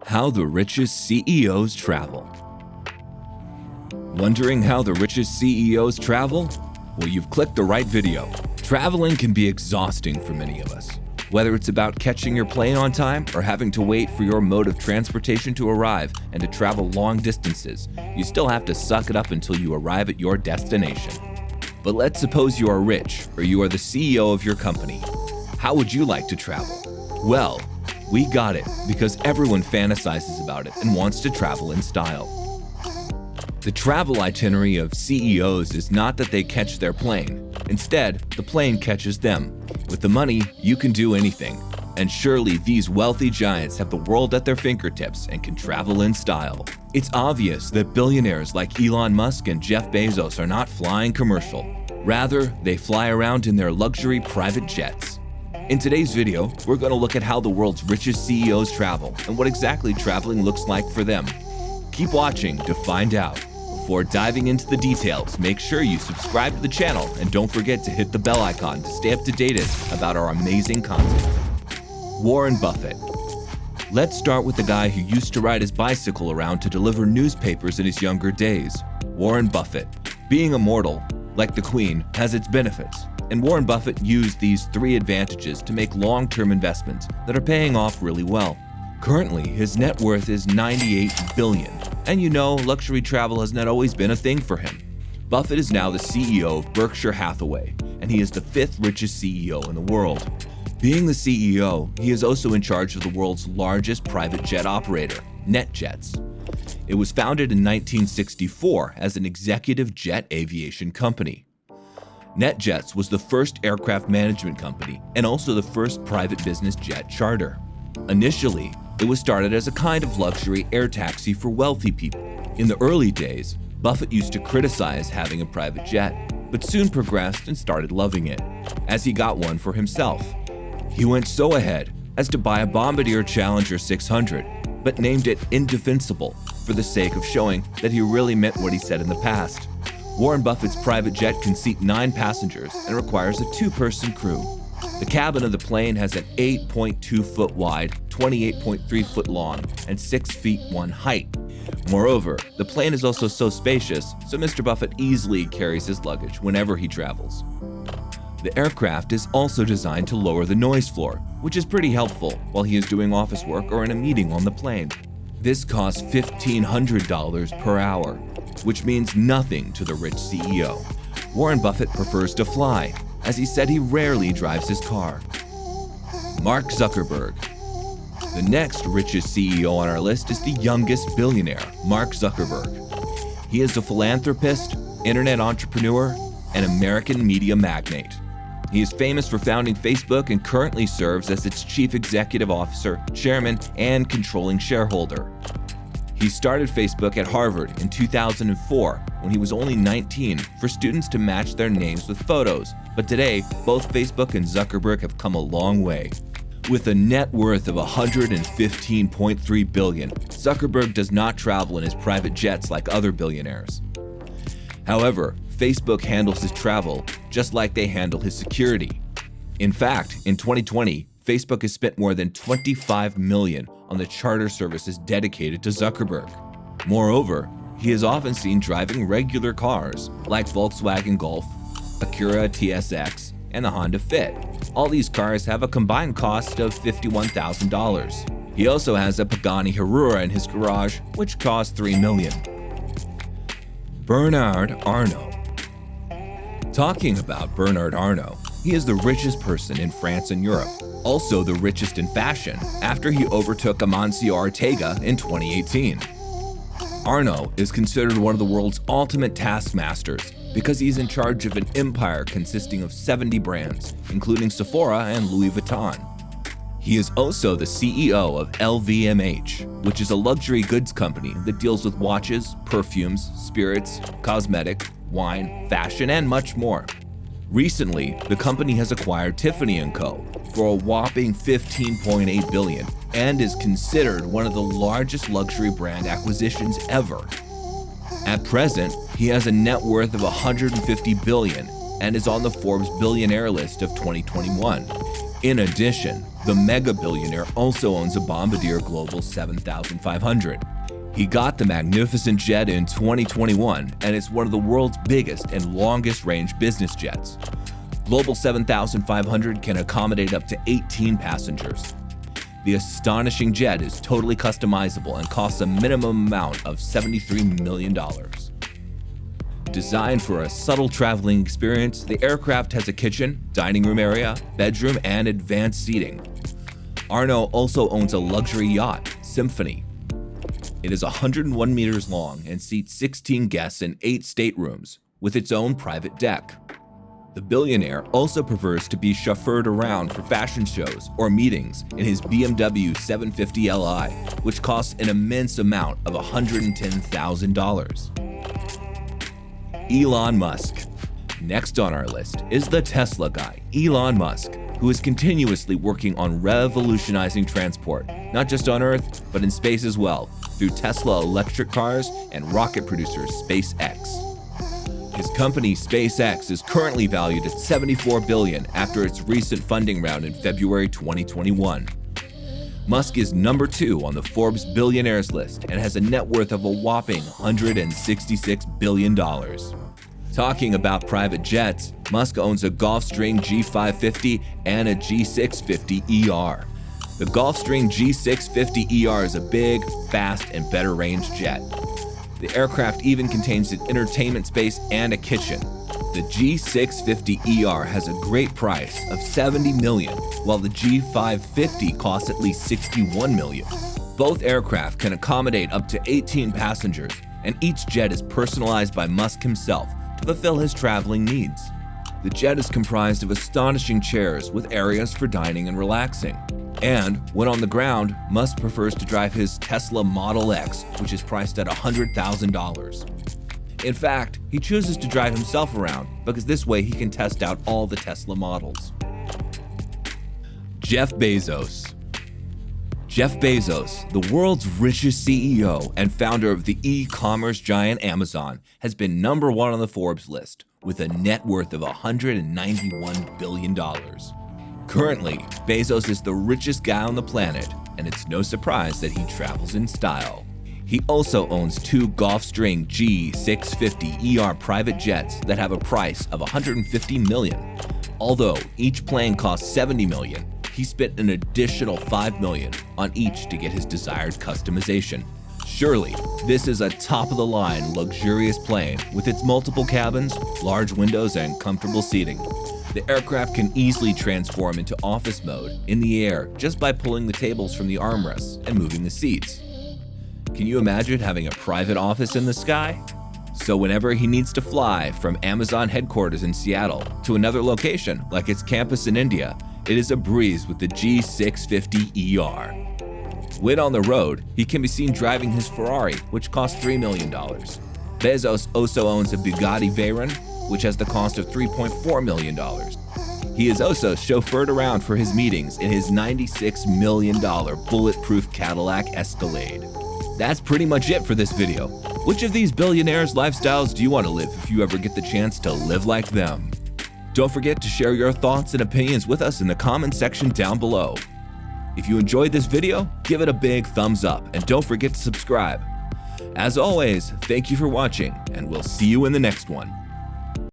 How the richest CEOs travel. Wondering how the richest CEOs travel? Well, you've clicked the right video. Traveling can be exhausting for many of us. Whether it's about catching your plane on time or having to wait for your mode of transportation to arrive and to travel long distances, you still have to suck it up until you arrive at your destination. But let's suppose you are rich or you are the CEO of your company. How would you like to travel? Well, we got it because everyone fantasizes about it and wants to travel in style. The travel itinerary of CEOs is not that they catch their plane. Instead, the plane catches them. With the money, you can do anything. And surely these wealthy giants have the world at their fingertips and can travel in style. It's obvious that billionaires like Elon Musk and Jeff Bezos are not flying commercial. Rather, they fly around in their luxury private jets. In today's video, we're going to look at how the world's richest CEOs travel and what exactly traveling looks like for them. Keep watching to find out. Before diving into the details, make sure you subscribe to the channel and don't forget to hit the bell icon to stay up to date about our amazing content. Warren Buffett. Let's start with the guy who used to ride his bicycle around to deliver newspapers in his younger days, Warren Buffett. Being immortal, like the Queen, has its benefits, and Warren Buffett used these three advantages to make long-term investments that are paying off really well. Currently, his net worth is $98 billion, and you know luxury travel has not always been a thing for him. Buffett is now the CEO of Berkshire Hathaway, and he is the fifth richest CEO in the world. Being the CEO, he is also in charge of the world's largest private jet operator, NetJets. It was founded in 1964 as an executive jet aviation company. NetJets was the first aircraft management company and also the first private business jet charter. Initially, it was started as a kind of luxury air taxi for wealthy people. In the early days, Buffett used to criticize having a private jet, but soon progressed and started loving it, as he got one for himself. He went so ahead as to buy a Bombardier Challenger 600, but named it Indefensible for the sake of showing that he really meant what he said in the past. Warren Buffett's private jet can seat 9 passengers and requires a 2-person crew. The cabin of the plane has an 8.2 foot wide, 28.3 foot long, and 6 feet 1 height. Moreover, the plane is also so spacious, so Mr. Buffett easily carries his luggage whenever he travels. The aircraft is also designed to lower the noise floor, which is pretty helpful while he is doing office work or in a meeting on the plane. This costs $1,500 per hour, which means nothing to the rich CEO. Warren Buffett prefers to fly, as he said he rarely drives his car. Mark Zuckerberg. The next richest CEO on our list is the youngest billionaire, Mark Zuckerberg. He is a philanthropist, internet entrepreneur, and American media magnate. He is famous for founding Facebook and currently serves as its chief executive officer, chairman, and controlling shareholder. He started Facebook at Harvard in 2004 when he was only 19 for students to match their names with photos, but today both Facebook and Zuckerberg have come a long way. With a net worth of $115.3 billion, Zuckerberg does not travel in his private jets like other billionaires. However, Facebook handles his travel just like they handle his security. In fact, in 2020, Facebook has spent more than $25 million on the charter services dedicated to Zuckerberg. Moreover, he is often seen driving regular cars like Volkswagen Golf, Acura TSX, and the Honda Fit. All these cars have a combined cost of $51,000. He also has a Pagani Huayra in his garage, which costs $3 million. Bernard Arnault. Talking about Bernard Arnault, he is the richest person in France and Europe, also the richest in fashion after he overtook Amancio Ortega in 2018. Arnault is considered one of the world's ultimate taskmasters because he's in charge of an empire consisting of 70 brands, including Sephora and Louis Vuitton. He is also the CEO of LVMH, which is a luxury goods company that deals with watches, perfumes, spirits, cosmetic, wine, fashion, and much more. Recently, the company has acquired Tiffany & Co. for a whopping $15.8 billion and is considered one of the largest luxury brand acquisitions ever. At present, he has a net worth of $150 billion and is on the Forbes billionaire list of 2021. In addition, the mega billionaire also owns a Bombardier Global 7500. He got the magnificent jet in 2021, and it's one of the world's biggest and longest range business jets. Global 7500 can accommodate up to 18 passengers. The astonishing jet is totally customizable and costs a minimum amount of $73 million. Designed for a subtle traveling experience, the aircraft has a kitchen, dining room area, bedroom, and advanced seating. Arno also owns a luxury yacht, Symphony. It is 101 meters long and seats 16 guests in 8 staterooms, with its own private deck. The billionaire also prefers to be chauffeured around for fashion shows or meetings in his BMW 750 Li, which costs an immense amount of $110,000. Elon Musk. Next on our list is the Tesla guy, Elon Musk, who is continuously working on revolutionizing transport, not just on Earth, but in space as well, through Tesla electric cars and rocket producer SpaceX. His company SpaceX is currently valued at $74 billion after its recent funding round in February 2021. Musk is number 2 on the Forbes billionaires list and has a net worth of a whopping $166 billion. Talking about private jets, Musk owns a Gulfstream G550 and a G650ER. The Gulfstream G650ER is a big, fast, and better range jet. The aircraft even contains an entertainment space and a kitchen. The G650ER has a great price of $70 million, while the G550 costs at least $61 million. Both aircraft can accommodate up to 18 passengers, and each jet is personalized by Musk himself to fulfill his traveling needs. The jet is comprised of astonishing chairs with areas for dining and relaxing. And when on the ground, Musk prefers to drive his Tesla Model X, which is priced at $100,000. In fact, he chooses to drive himself around because this way he can test out all the Tesla models. Jeff Bezos. Jeff Bezos, the world's richest CEO and founder of the e-commerce giant Amazon, has been number 1 on the Forbes list with a net worth of $191 billion. Currently, Bezos is the richest guy on the planet, and it's no surprise that he travels in style. He also owns 2 Gulfstream G650ER private jets that have a price of $150 million. Although each plane costs $70 million, he spent an additional $5 million on each to get his desired customization. Surely, this is a top-of-the-line, luxurious plane with its multiple cabins, large windows, and comfortable seating. The aircraft can easily transform into office mode in the air just by pulling the tables from the armrests and moving the seats. Can you imagine having a private office in the sky? So whenever he needs to fly from Amazon headquarters in Seattle to another location, like its campus in India, it is a breeze with the G650ER. When on the road, he can be seen driving his Ferrari, which costs $3 million. Bezos also owns a Bugatti Veyron, which has the cost of $3.4 million. He is also chauffeured around for his meetings in his $96 million bulletproof Cadillac Escalade. That's pretty much it for this video. Which of these billionaires' lifestyles do you want to live if you ever get the chance to live like them? Don't forget to share your thoughts and opinions with us in the comment section down below. If you enjoyed this video, give it a big thumbs up and don't forget to subscribe. As always, thank you for watching, and we'll see you in the next one.